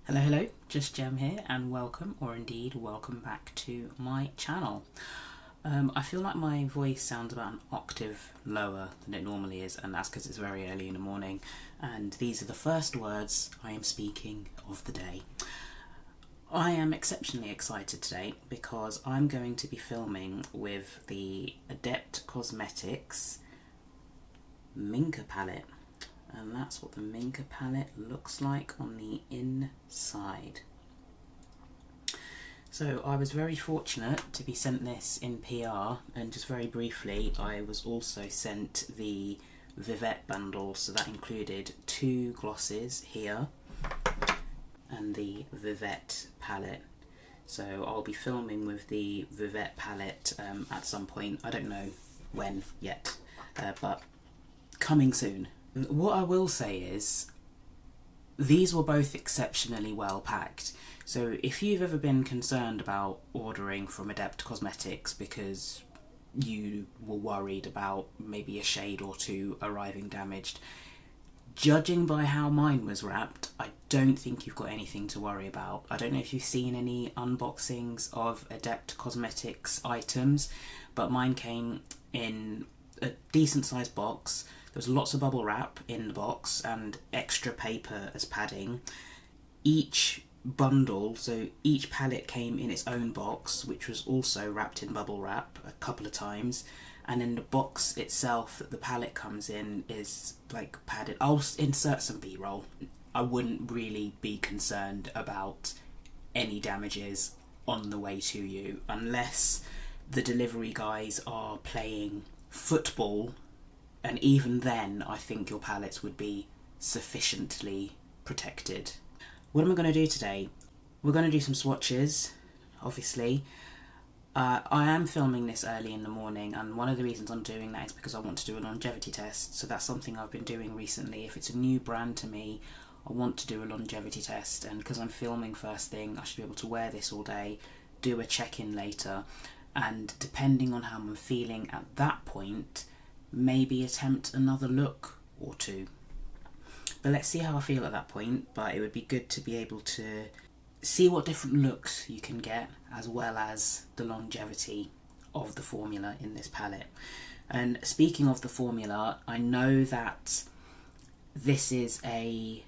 Hello, hello, just Jem here and welcome, or indeed welcome back to my channel. I feel like my voice sounds about an octave lower than it normally is, and that's because it's very early in the morning and these are the first words I am speaking of the day. I am exceptionally excited today because I'm going to be filming with the Adept Cosmetics Minka palette. And that's what the Minka palette looks like on the inside. So I was very fortunate to be sent this in PR, and just very briefly I was also sent the Vivette bundle, so that included 2 glosses here and the Vivette palette. So I'll be filming with the Vivette palette at some point. I don't know when yet, but coming soon. What I will say is, these were both exceptionally well packed. So if you've ever been concerned about ordering from Adept Cosmetics because you were worried about maybe a shade or two arriving damaged, judging by how mine was wrapped, I don't think you've got anything to worry about. I don't know if you've seen any unboxings of Adept Cosmetics items, but mine came in a decent sized box. There was lots of bubble wrap in the box and extra paper as padding. Each bundle, so each palette came in its own box, which was also wrapped in bubble wrap a couple of times. And then the box itself that the palette comes in is like padded. I'll insert some B-roll. I wouldn't really be concerned about any damages on the way to you unless the delivery guys are playing football. And even then, I think your palettes would be sufficiently protected. What am I going to do today? We're going to do some swatches, obviously. I am filming this early in the morning, and one of the reasons I'm doing that is because I want to do a longevity test. So that's something I've been doing recently. If it's a new brand to me, I want to do a longevity test. And because I'm filming first thing, I should be able to wear this all day, do a check-in later, and depending on how I'm feeling at that point, maybe attempt another look or two. But let's see how I feel at that point. But it would be good to be able to see what different looks you can get, as well as the longevity of the formula in this palette. And speaking of the formula, I know that this is a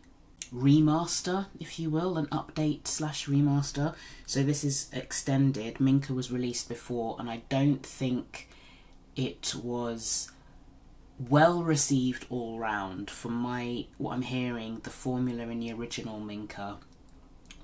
remaster, if you will, an update slash remaster. So this is extended. Minka was released before, and I don't think it was well received all round. From what I'm hearing, the formula in the original Minka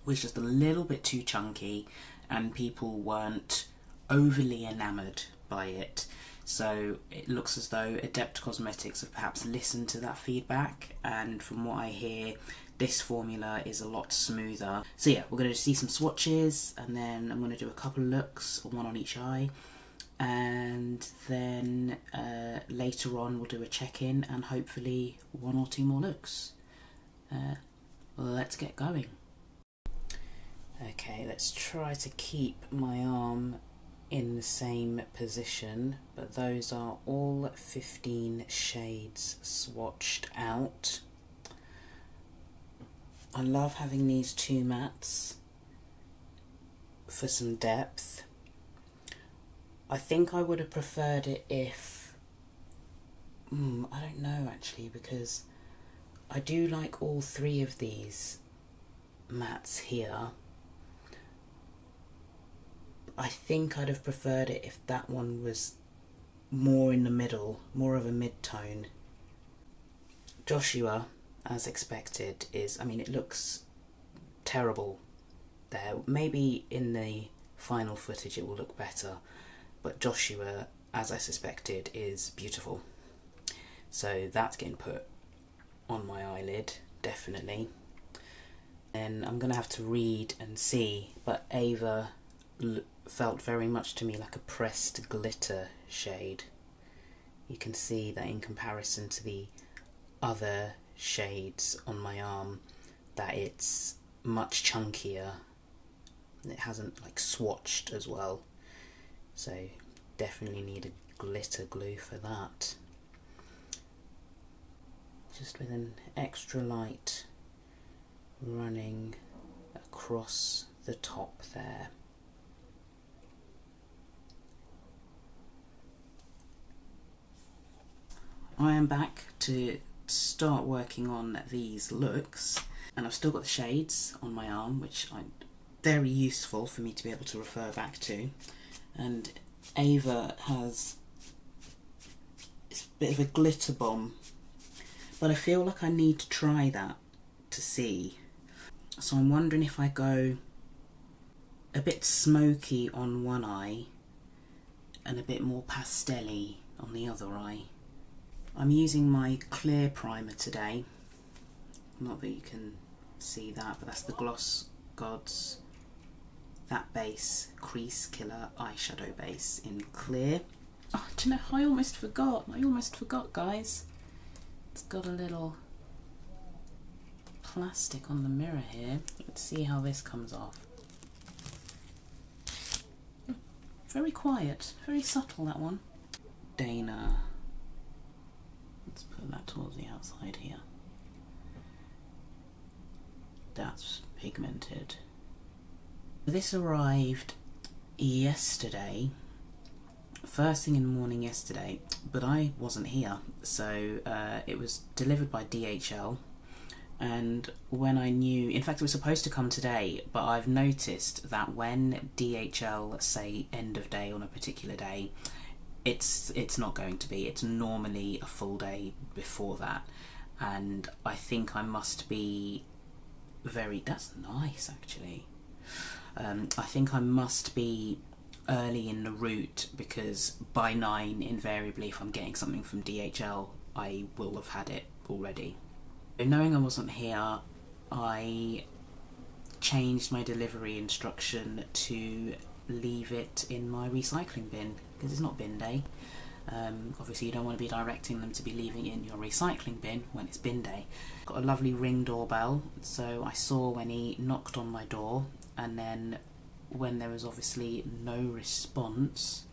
was just a little bit too chunky and people weren't overly enamoured by it. So it looks as though Adept Cosmetics have perhaps listened to that feedback, and from what I hear, this formula is a lot smoother. So yeah, we're going to see some swatches, and then I'm going to do a couple of looks, one on each eye. And then later on we'll do a check-in and hopefully 1 or 2 more looks. Let's get going. Okay, let's try to keep my arm in the same position, but those are all 15 shades swatched out. I love having these 2 mattes for some depth. I think I would have preferred it if, I don't know actually, because I do like all 3 of these mattes here. I think I'd have preferred it if that one was more in the middle, more of a mid-tone. Joshua, as expected, is, it looks terrible there. Maybe in the final footage it will look better. But Joshua, as I suspected, is beautiful. So that's getting put on my eyelid, definitely. Then I'm going to have to read and see, but Ava felt very much to me like a pressed glitter shade. You can see that in comparison to the other shades on my arm, that it's much chunkier. It hasn't swatched as well. So definitely need a glitter glue for that. Just with an extra light running across the top there. I am back to start working on these looks, and I've still got the shades on my arm, which are very useful for me to be able to refer back to. And Ava has a bit of a glitter bomb, but I feel like I need to try that to see. So I'm wondering if I go a bit smoky on one eye and a bit more pastel-y on the other eye. I'm using my clear primer today. Not that you can see that, but that's the Gloss Gods That Base Crease Killer eyeshadow base in clear. Oh, do you know, I almost forgot, guys. It's got a little plastic on the mirror here. Let's see how this comes off. Very quiet, very subtle, that one. Dana. Let's put that towards the outside here. That's pigmented. This arrived yesterday, first thing in the morning yesterday, but I wasn't here, so it was delivered by DHL. And when I knew, in fact it was supposed to come today, but I've noticed that when DHL say end of day on a particular day, it's not going to be. It's normally a full day before that, and I think I must be very, that's nice actually. I think I must be early in the route, because by 9 invariably if I'm getting something from DHL I will have had it already. Knowing I wasn't here, I changed my delivery instruction to leave it in my recycling bin, because it's not bin day. Obviously you don't want to be directing them to be leaving it in your recycling bin when it's bin day. Got a lovely Ring doorbell, so I saw when he knocked on my door, and then when there was obviously no response.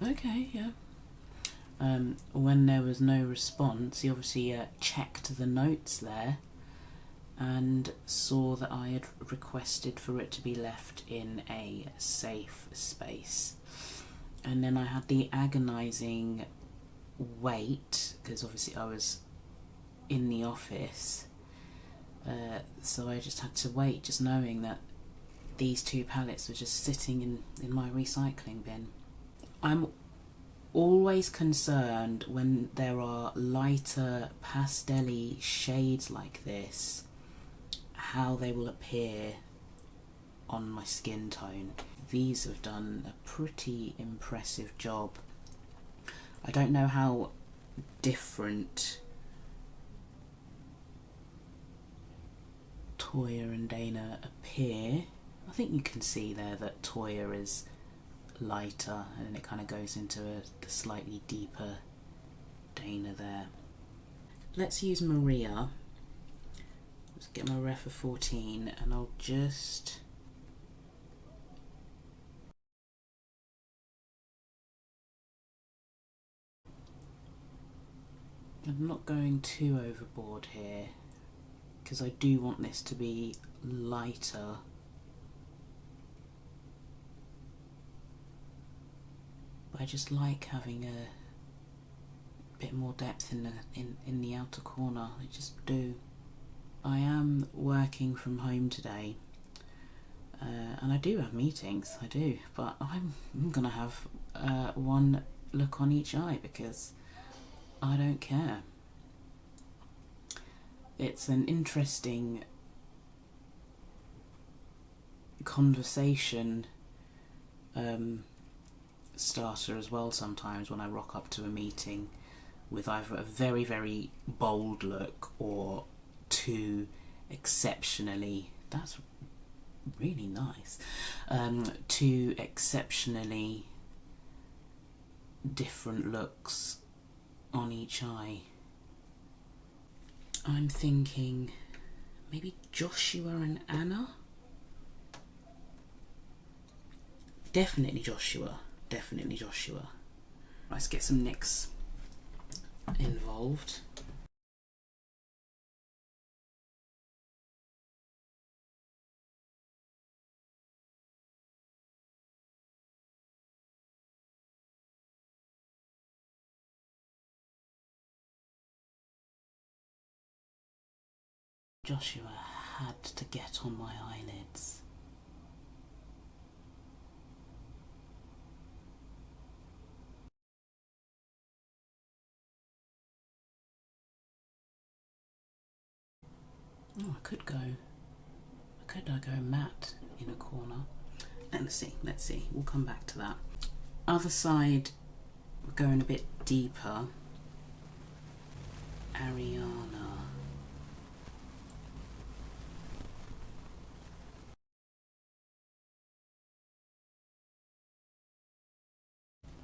Okay, yeah. When there was no response, he obviously checked the notes there and saw that I had requested for it to be left in a safe space. And then I had the agonising wait, because obviously I was in the office, so I just had to wait, just knowing that these 2 palettes were just sitting in my recycling bin. I'm always concerned when there are lighter pastel-y shades like this, how they will appear on my skin tone. These have done a pretty impressive job. I don't know how different Toya and Dana appear. I think you can see there that Toya is lighter, and then it kind of goes into the slightly deeper Dana there. Let's use Maria. Let's get my ref of 14, and I'll just I'm not going too overboard here, because I do want this to be lighter. But I just like having a bit more depth in the outer corner. I just do. I am working from home today, and I do have meetings, I do, but I'm gonna have one look on each eye because I don't care. It's an interesting conversation starter as well sometimes when I rock up to a meeting with either a very, very bold look or 2 exceptionally, that's really nice, 2 exceptionally different looks on each eye. I'm thinking maybe Joshua and Anna? Definitely Joshua. Definitely Joshua. Let's get some NYX involved. Joshua had to get on my eyelids. Oh, I could go matte in a corner. Let's see, we'll come back to that. Other side, we're going a bit deeper. Ariana.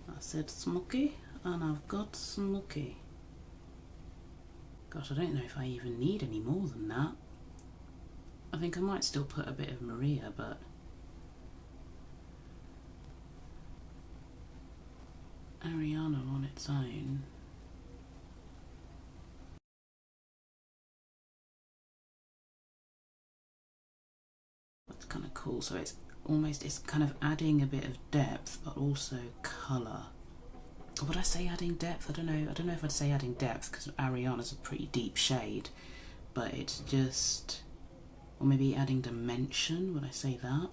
I said smoky, and I've got smoky. Gosh, I don't know if I even need any more than that. I think I might still put a bit of Maria, but Ariana on its own. That's kind of cool. So it's kind of adding a bit of depth, but also colour. Or would I say adding depth? I don't know if I'd say adding depth, because Ariana's a pretty deep shade, but it's just, or maybe adding dimension, would I say that?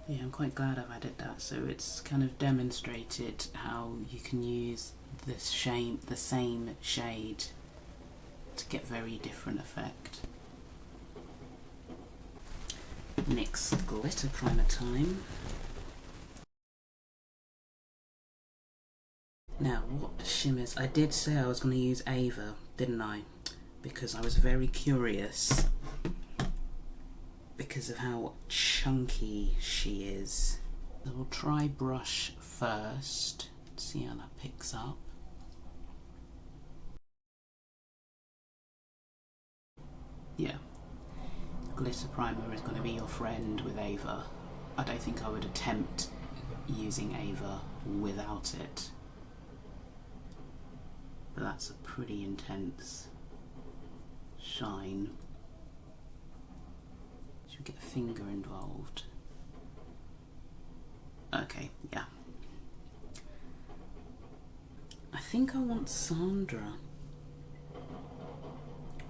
Yeah, I'm quite glad I've added that. So it's kind of demonstrated how you can use the same shade to get very different effect. NYX glitter primer time. Now, what shimmers? I did say I was going to use Ava, didn't I? Because I was very curious because of how chunky she is. So we'll try brush first, see how that picks up. Yeah, glitter primer is going to be your friend with Ava. I don't think I would attempt using Ava without it. But that's a pretty intense shine. Should we get a finger involved? Okay, yeah. I think I want Sandra.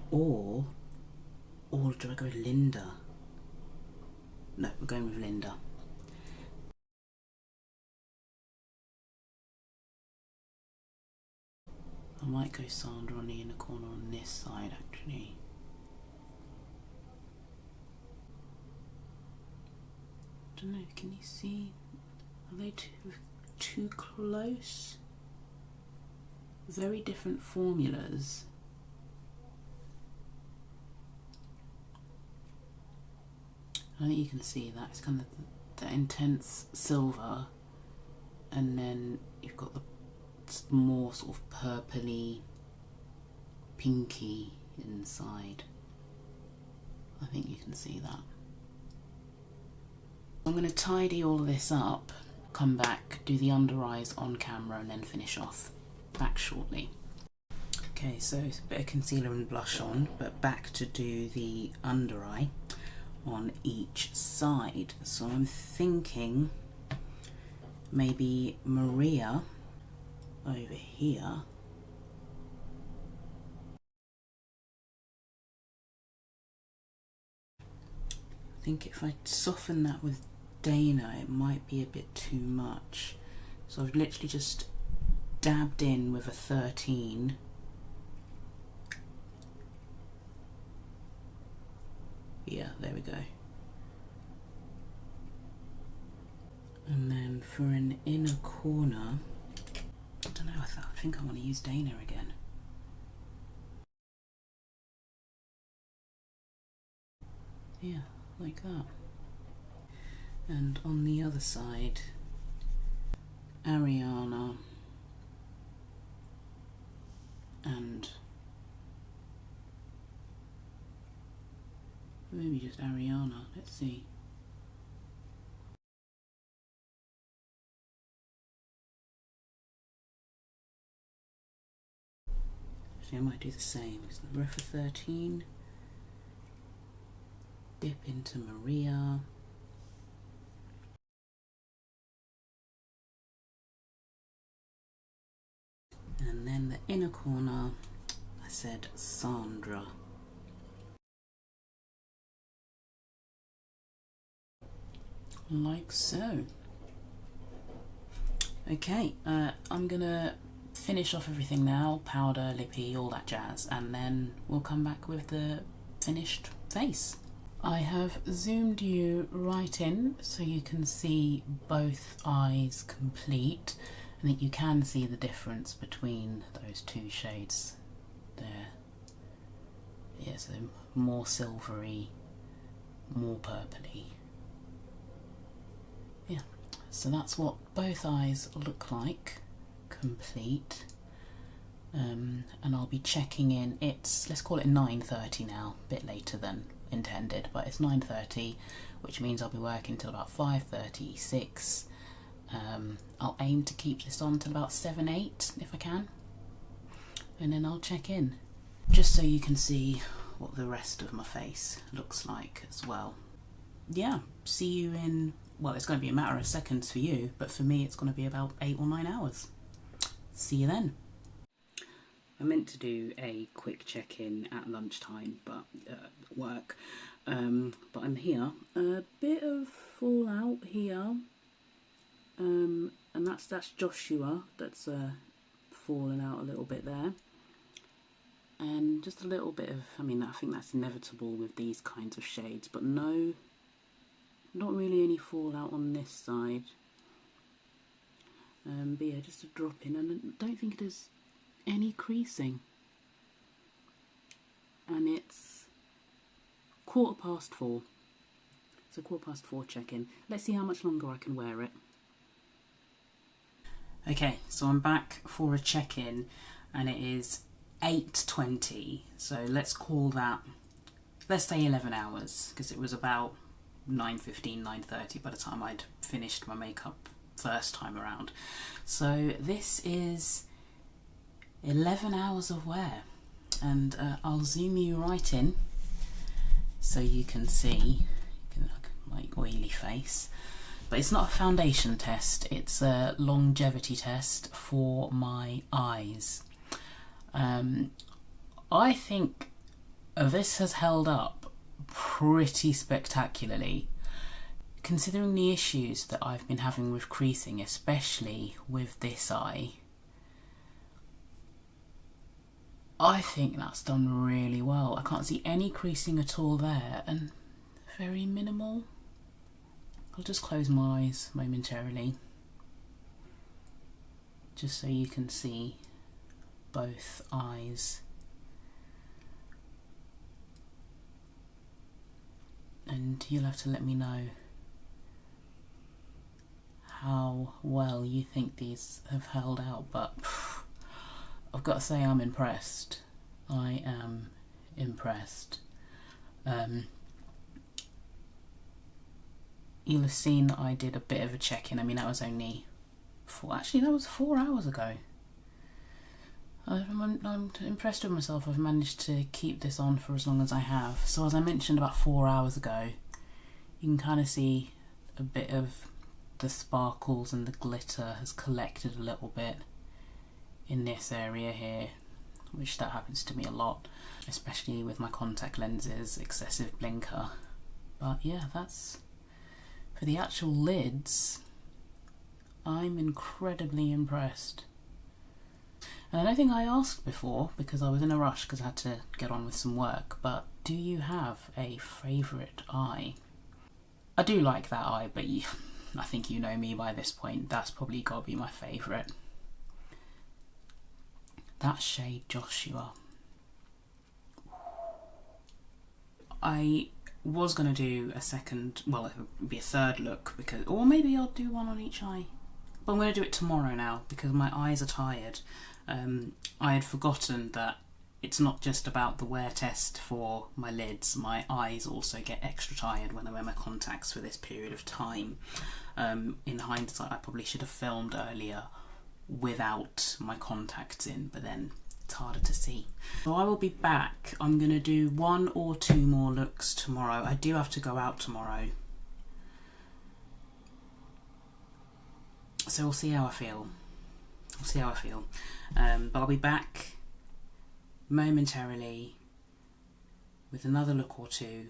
Or do I go with Linda? No, we're going with Linda. I might go Sandra on the inner corner on this side, actually. I don't know, can you see? Are they too close? Very different formulas. I think you can see that. It's kind of the intense silver, and then you've got the more sort of purpley, pinky inside. I think you can see that. I'm going to tidy all of this up, come back, do the under eyes on camera, and then finish off. Back shortly. Okay, so it's a bit of concealer and blush on, but back to do the under eye on each side. So I'm thinking maybe Maria over here. I think if I soften that with Dana, it might be a bit too much. So I've literally just dabbed in with a 13. Yeah, there we go. And then for an inner corner, I don't know, I think I want to use Dana again. Yeah, like that. And on the other side, Ariana and maybe just Ariana, let's see. Actually, I might do the same. It's the Refa 13. Dip into Maria. And then the inner corner, I I said Sandra. Like so. Okay, I'm gonna finish off everything now, powder, lippy, all that jazz, and then we'll come back with the finished face. I have zoomed you right in so you can see both eyes complete. I think you can see the difference between those two shades there. Yeah, so more silvery, more purpley. Yeah, so that's what both eyes look like, complete. And I'll be checking in, let's call it 9:30 now, a bit later than intended, but it's 9:30, which means I'll be working till about 5:30, 6. I'll aim to keep this on till about 7, 8 if I can, and then I'll check in, just so you can see what the rest of my face looks like as well. Yeah, see you in, well, it's going to be a matter of seconds for you, but for me it's going to be about 8 or 9 hours. See you then. I meant to do a quick check-in at lunchtime, but work. But I'm here. A bit of fallout here, and that's Joshua. That's fallen out a little bit there, and just a little bit of. I mean, I think that's inevitable with these kinds of shades, but no, not really any fallout on this side. But yeah, just a drop in, and I don't think there's any creasing, and it's 4:15. So 4:15 check-in. Let's see how much longer I can wear it. Okay, so I'm back for a check-in, and it is 8:20. So let's call that, let's say 11 hours, because it was about 9:15, 9:30 by the time I'd finished my makeup first time around. So this is 11 hours of wear, and I'll zoom you right in so you can see my oily face. But it's not a foundation test, it's a longevity test for my eyes. I think this has held up pretty spectacularly, considering the issues that I've been having with creasing, especially with this eye. I think that's done really well. I can't see any creasing at all there, and very minimal. I'll just close my eyes momentarily, just so you can see both eyes. And you'll have to let me know how well you think these have held out, but I've got to say I'm impressed. I am impressed. You'll have seen that I did a bit of a check-in. I mean, that was only that was 4 hours ago. I'm impressed with myself. I've managed to keep this on for as long as I have. So as I mentioned about 4 hours ago, you can kind of see a bit of the sparkles and the glitter has collected a little bit in this area here, which that happens to me a lot, especially with my contact lenses, excessive blinker. But yeah, that's for the actual lids. I'm incredibly impressed. And I don't think I asked before because I was in a rush because I had to get on with some work, but do you have a favourite eye? I do like that eye, but I think you know me by this point, that's probably got to be my favourite. That shade Joshua. I was going to do a second, well, it would be a third look, because, or maybe I'll do one on each eye. But I'm going to do it tomorrow now because my eyes are tired. I had forgotten that it's not just about the wear test for my lids. My eyes also get extra tired when I wear my contacts for this period of time. In hindsight, I probably should have filmed earlier without my contacts in, but then it's harder to see. So I will be back. I'm going to do 1 or 2 more looks tomorrow. I do have to go out tomorrow, so we'll see how I feel. But I'll be back momentarily with another look or two,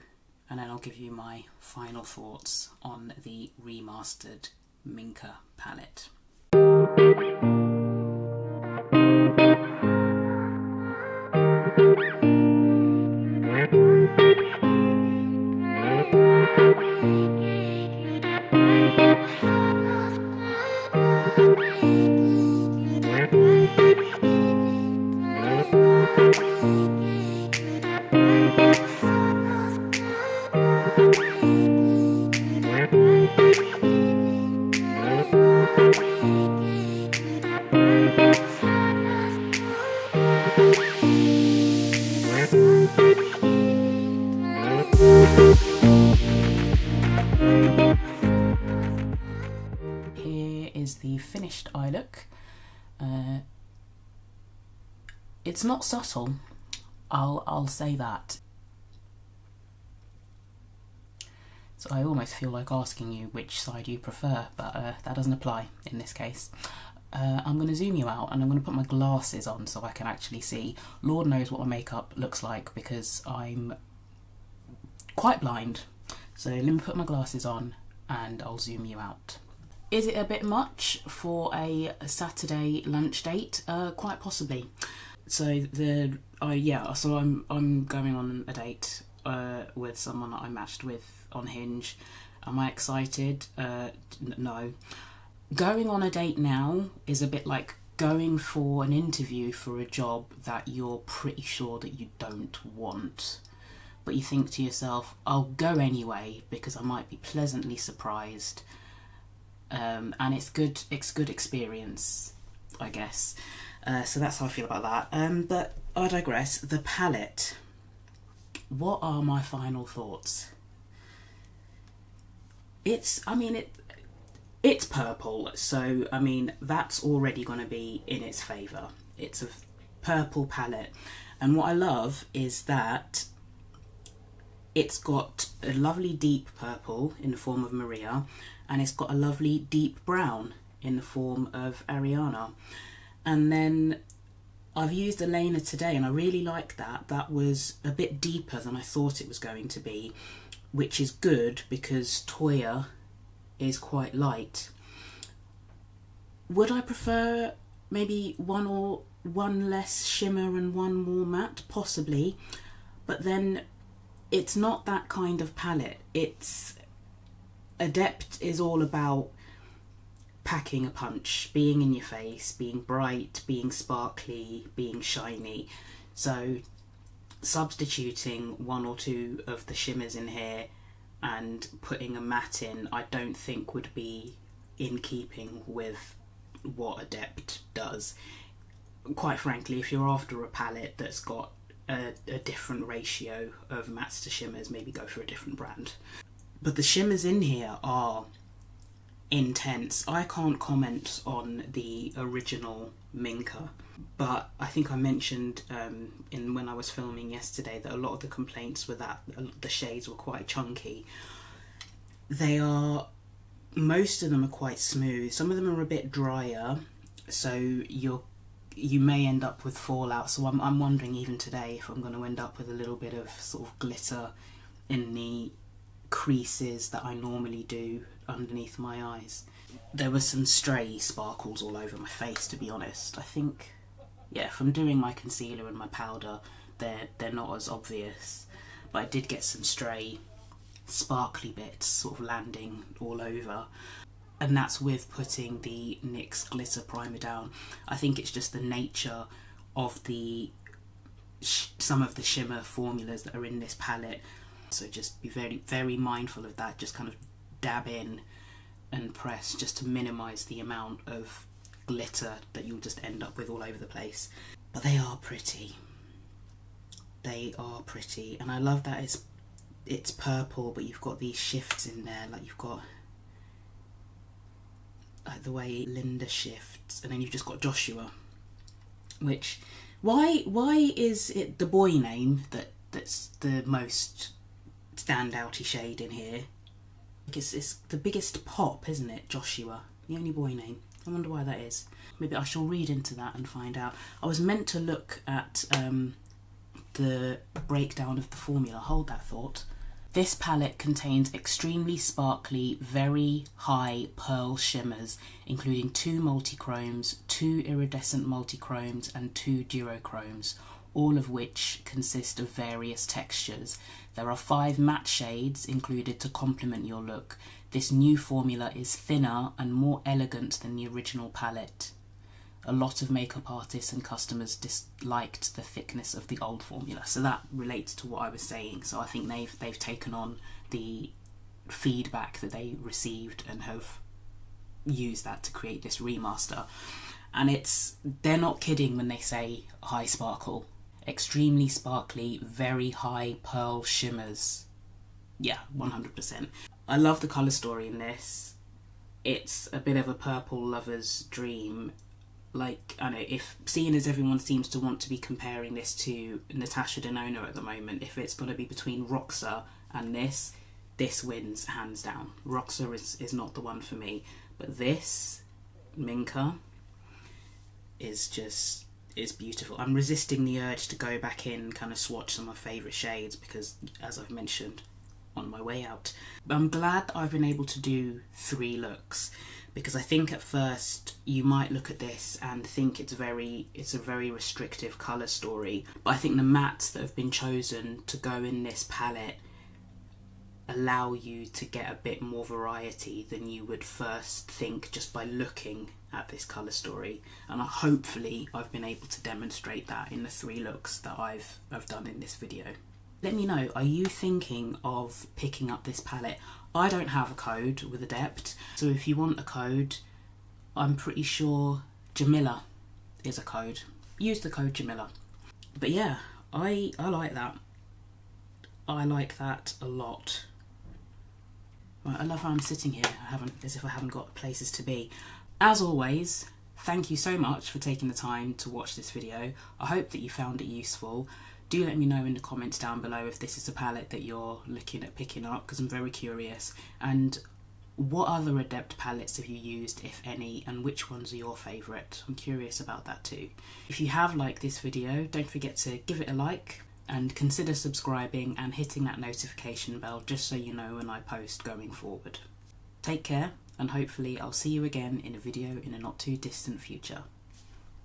and then I'll give you my final thoughts on the Remastered Minka palette. Here is the finished eye look. It's not subtle, I'll say that. So I almost feel like asking you which side you prefer, but that doesn't apply in this case. I'm going to zoom you out and I'm going to put my glasses on so I can actually see. Lord knows what my makeup looks like because I'm quite blind. So let me put my glasses on and I'll zoom you out. Is it a bit much for a Saturday lunch date? Quite possibly. So I'm going on a date with someone that I matched with on Hinge. Am I excited? No. Going on a date now is a bit like going for an interview for a job that you're pretty sure that you don't want. But you think to yourself, I'll go anyway because I might be pleasantly surprised. And it's good experience, I guess. So that's how I feel about that. But I digress. The palette. What are my final thoughts? It's purple, so I mean that's already going to be in its favour. It's a purple palette, and what I love is that it's got a lovely deep purple in the form of Maria, and it's got a lovely deep brown in the form of Ariana. And then I've used Elena today and I really like that. That was a bit deeper than I thought it was going to be, which is good because Toya is quite light. Would I prefer maybe one less shimmer and one more matte? Possibly, but then it's not that kind of palette. It's Adept is all about packing a punch, being in your face, being bright, being sparkly, being shiny. So substituting one or two of the shimmers in here and putting a matte in, I don't think would be in keeping with what Adept does. Quite frankly, if you're after a palette that's got a different ratio of mattes to shimmers, maybe go for a different brand. But the shimmers in here are intense. I can't comment on the original Minka, but I think I mentioned when I was filming yesterday that a lot of the complaints were that the shades were quite chunky. Most of them are quite smooth. Some of them are a bit drier, so you may end up with fallout. So I'm wondering even today if I'm going to end up with a little bit of sort of glitter in the creases that I normally do underneath my eyes. There were some stray sparkles all over my face, to be honest. I think, yeah, from doing my concealer and my powder, they're not as obvious, but I did get some stray sparkly bits sort of landing all over, and that's with putting the NYX glitter primer down. I think it's just the nature of some of the shimmer formulas that are in this palette, so just be very, very mindful of that. Just kind of dab in and press just to minimise the amount of glitter that you'll just end up with all over the place. But they are pretty. They are pretty, and I love that it's purple, but you've got these shifts in there, like you've got like the way Linda shifts, and then you've just got Joshua. Which why is it the boy name that's the most standouty shade in here? It's the biggest pop, isn't it? Joshua, the only boy name. I wonder why that is. Maybe I shall read into that and find out. I was meant to look at the breakdown of the formula. Hold that thought. This palette contains extremely sparkly, very high pearl shimmers, including 2 multichromes, 2 iridescent multichromes and 2 duochromes, all of which consist of various textures. There are 5 matte shades included to complement your look. This new formula is thinner and more elegant than the original palette. A lot of makeup artists and customers disliked the thickness of the old formula, so that relates to what I was saying. So I think they've taken on the feedback that they received and have used that to create this remaster. And they're not kidding when they say high sparkle. Extremely sparkly, very high pearl shimmers. Yeah, 100%. I love the colour story in this. It's a bit of a purple lover's dream. Like, I know, if seeing as everyone seems to want to be comparing this to Natasha Denona at the moment, if it's got to be between Roxa and this wins hands down. Roxa is not the one for me, but this Minka is beautiful. I'm resisting the urge to go back in and kind of swatch some of my favourite shades because, as I've mentioned, on my way out. But I'm glad that I've been able to do 3 looks, because I think at first you might look at this and think it's a very restrictive colour story, but I think the mattes that have been chosen to go in this palette allow you to get a bit more variety than you would first think just by looking at this colour story, and hopefully I've been able to demonstrate that in the 3 looks that I've done in this video. Let me know, are you thinking of picking up this palette? I don't have a code with Adept, so if you want a code, I'm pretty sure JAMILA is a code. Use the code JAMILA. But yeah, I like that. I like that a lot. Right, I love how I'm sitting here, as if I haven't got places to be. As always, thank you so much for taking the time to watch this video. I hope that you found it useful. Do let me know in the comments down below if this is a palette that you're looking at picking up, because I'm very curious. And what other Adept palettes have you used, if any, and which ones are your favourite? I'm curious about that too. If you have liked this video, don't forget to give it a like and consider subscribing and hitting that notification bell just so you know when I post going forward. Take care, and hopefully I'll see you again in a video in a not too distant future.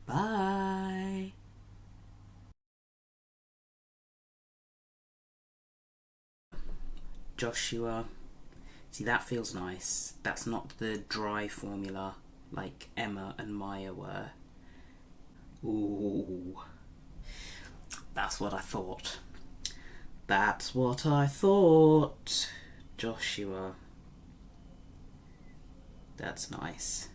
Bye! Joshua. See, that feels nice. That's not the dry formula like Emma and Maya were. Ooh. That's what I thought. That's what I thought. Joshua. That's nice.